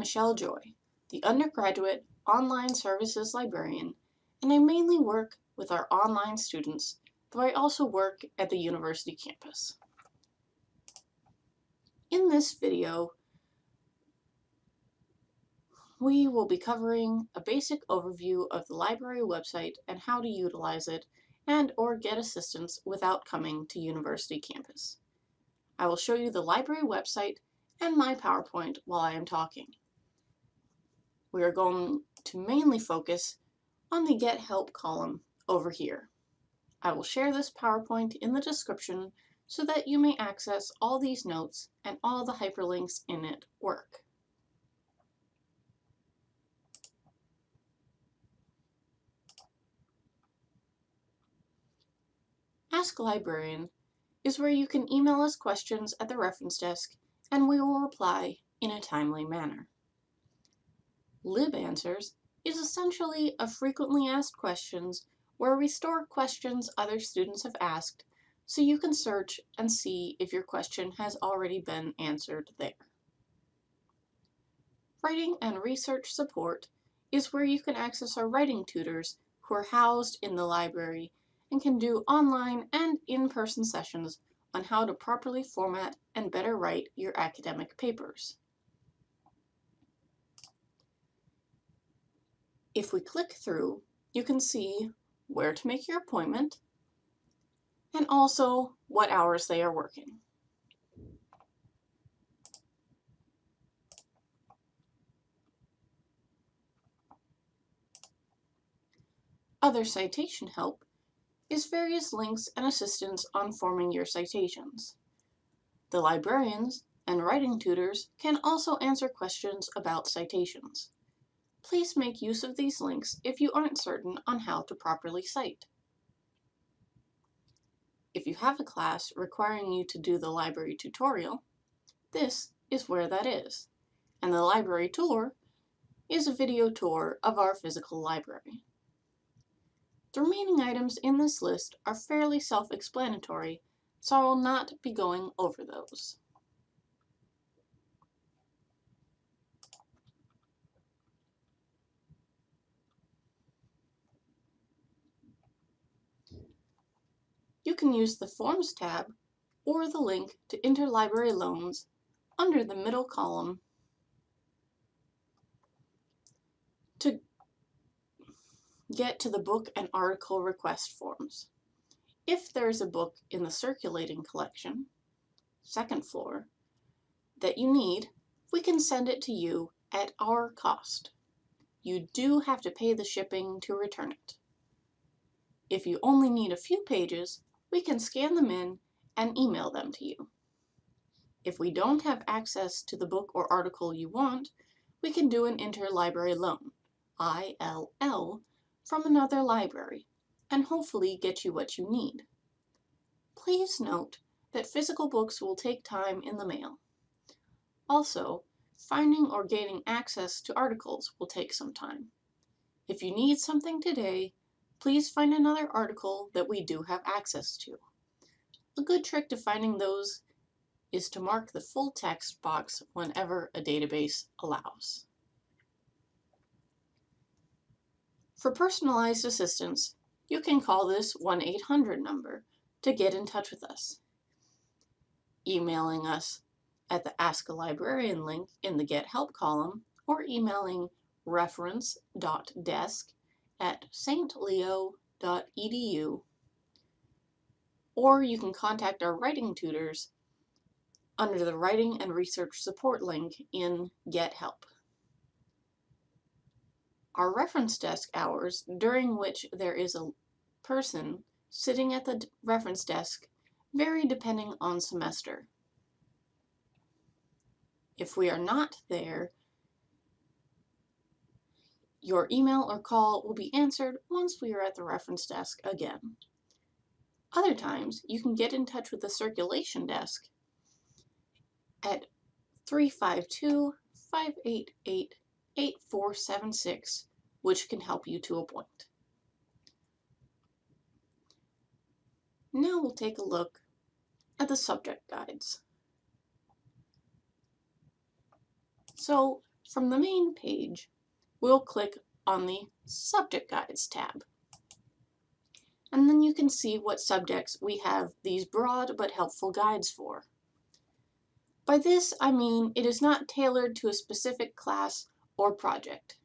Michelle Joy, the undergraduate online services librarian, and I mainly work with our online students, though I also work at the university campus. In this video, we will be covering a basic overview of the library website and how to utilize it and/or get assistance without coming to university campus. I will show you the library website and my PowerPoint while I am talking. We are going to mainly focus on the Get Help column over here. I will share this PowerPoint in the description so that you may access all these notes and all the hyperlinks in it work. Ask Librarian is where you can email us questions at the reference desk and we will reply in a timely manner. LibAnswers is essentially a frequently asked questions where we store questions other students have asked so you can search and see if your question has already been answered there. Writing and research support is where you can access our writing tutors who are housed in the library and can do online and in-person sessions on how to properly format and better write your academic papers. If we click through, you can see where to make your appointment and also what hours they are working. Other citation help is various links and assistance on forming your citations. The librarians and writing tutors can also answer questions about citations. Please make use of these links if you aren't certain on how to properly cite. If you have a class requiring you to do the library tutorial, this is where that is, and the library tour is a video tour of our physical library. The remaining items in this list are fairly self-explanatory, so I will not be going over those. You can use the Forms tab or the link to interlibrary loans under the middle column to get to the book and article request forms. If there is a book in the circulating collection, second floor, that you need, we can send it to you at our cost. You do have to pay the shipping to return it. If you only need a few pages, we can scan them in and email them to you. If we don't have access to the book or article you want, we can do an interlibrary loan, ILL, from another library, and hopefully get you what you need. Please note that physical books will take time in the mail. Also, finding or gaining access to articles will take some time. If you need something today, please find another article that we do have access to. A good trick to finding those is to mark the full text box whenever a database allows. For personalized assistance, you can call this 1-800 number to get in touch with us. Emailing us at the Ask a Librarian link in the Get Help column or emailing reference.desk@stleo.edu, or you can contact our writing tutors under the Writing and Research Support link in Get Help. Our reference desk hours, during which there is a person sitting at the reference desk, vary depending on semester. If we are not there, your email or call will be answered once we are at the reference desk again. Other times, you can get in touch with the circulation desk at 352-588-8476, which can help you to a point. Now we'll take a look at the subject guides. So From the main page, we'll click on the Subject Guides tab. And then you can see what subjects we have these broad but helpful guides for. By this, I mean it is not tailored to a specific class or project.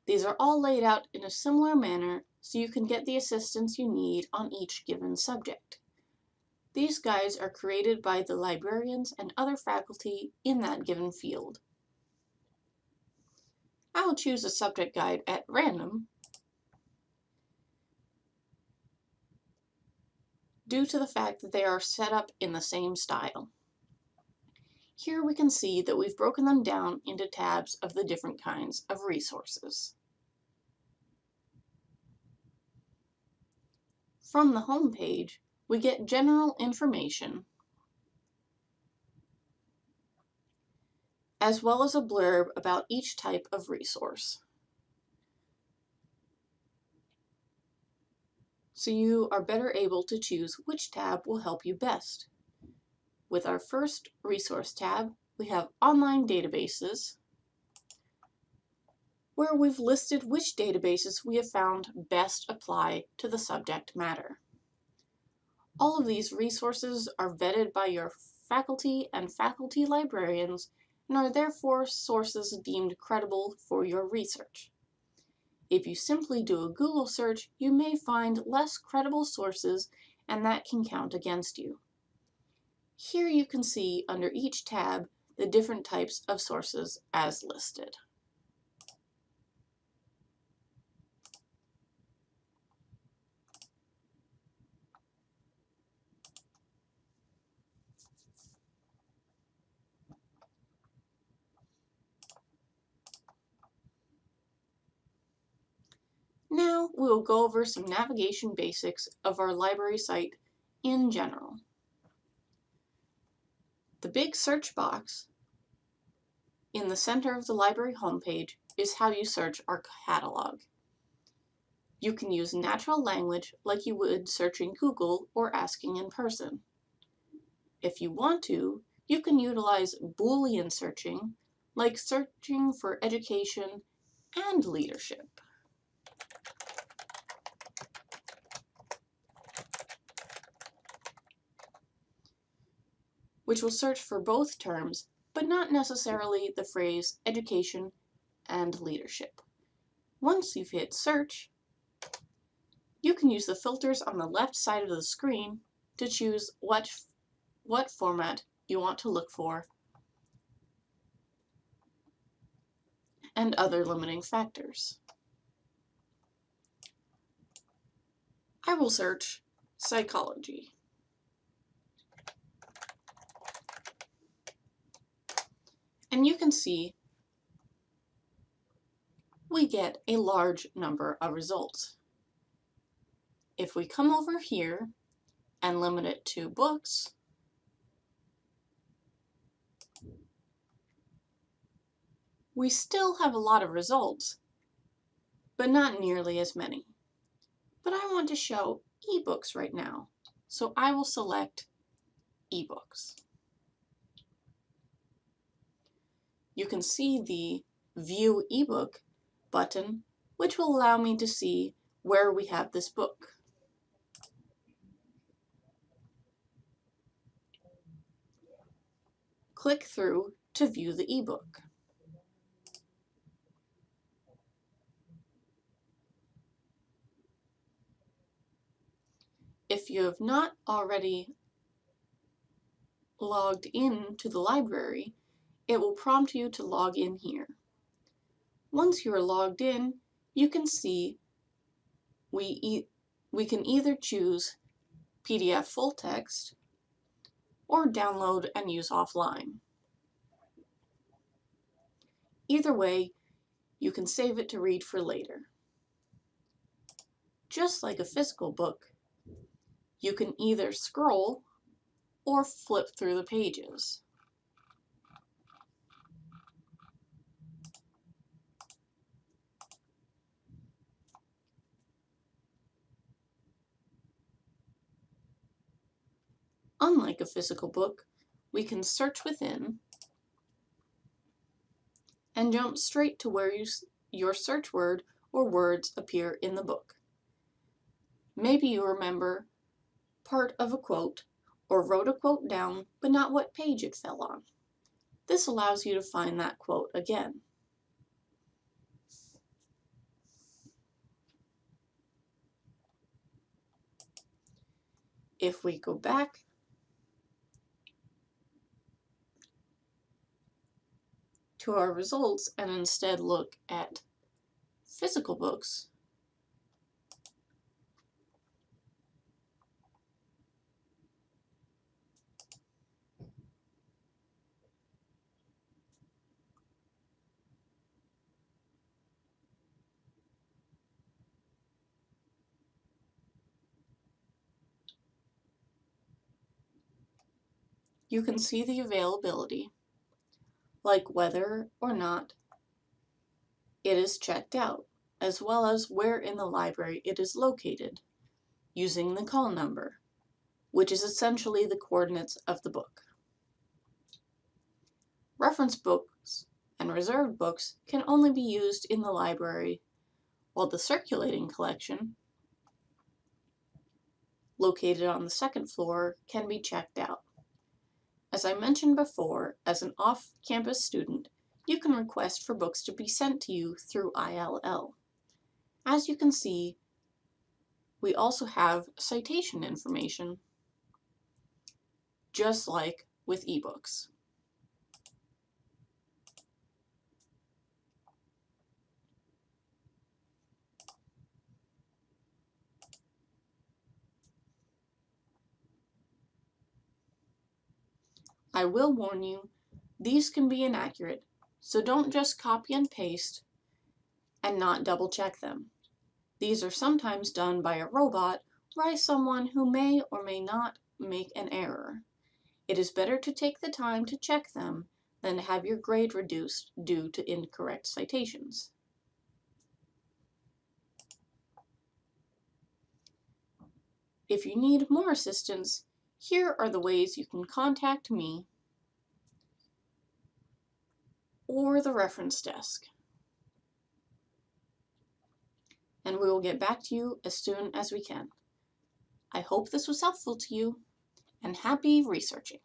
These are all laid out in a similar manner so you can get the assistance you need on each given subject. These guides are created by the librarians and other faculty in that given field. I will choose a subject guide at random due to the fact that they are set up in the same style. Here we can see that we've broken them down into tabs of the different kinds of resources. From the home page, we get general information as well as a blurb about each type of resource. So you are better able to choose which tab will help you best. With our first resource tab, we have online databases, where we've listed which databases we have found best apply to the subject matter. All of these resources are vetted by your faculty and faculty librarians and are therefore sources deemed credible for your research. If you simply do a Google search, you may find less credible sources, and that can count against you. Here you can see under each tab the different types of sources as listed. Now we will go over some navigation basics of our library site in general. The big search box in the center of the library homepage is how you search our catalog. You can use natural language like you would searching Google or asking in person. If you want to, you can utilize Boolean searching, like searching for education and leadership. Which will search for both terms, but not necessarily the phrase education and leadership. Once you've hit search, you can use the filters on the left side of the screen to choose what format you want to look for and other limiting factors. I will search psychology. And you can see we get a large number of results. If we come over here and limit it to books, we still have a lot of results, but not nearly as many. But I want to show ebooks right now, so I will select ebooks. You can see the View ebook button, which will allow me to see where we have this book. Click through to view the ebook. If you have not already logged in to the library, it will prompt you to log in here. Once you are logged in, you can see we can either choose PDF full text or download and use offline. Either way, you can save it to read for later. Just like a physical book, you can either scroll or flip through the pages. Unlike a physical book, we can search within and jump straight to where your search word or words appear in the book. Maybe you remember part of a quote or wrote a quote down but not what page it fell on. This allows you to find that quote again. If we go back to our results and instead look at physical books, you can see the availability, like whether or not it is checked out, as well as where in the library it is located, using the call number, which is essentially the coordinates of the book. Reference books and reserved books can only be used in the library, while the circulating collection, located on the second floor, can be checked out. As I mentioned before, as an off-campus student, you can request for books to be sent to you through ILL. As you can see, we also have citation information, just like with ebooks. I will warn you, these can be inaccurate, so don't just copy and paste and not double check them. These are sometimes done by a robot or by someone who may or may not make an error. It is better to take the time to check them than to have your grade reduced due to incorrect citations. If you need more assistance, here are the ways you can contact me or the reference desk, and we will get back to you as soon as we can. I hope this was helpful to you, and happy researching!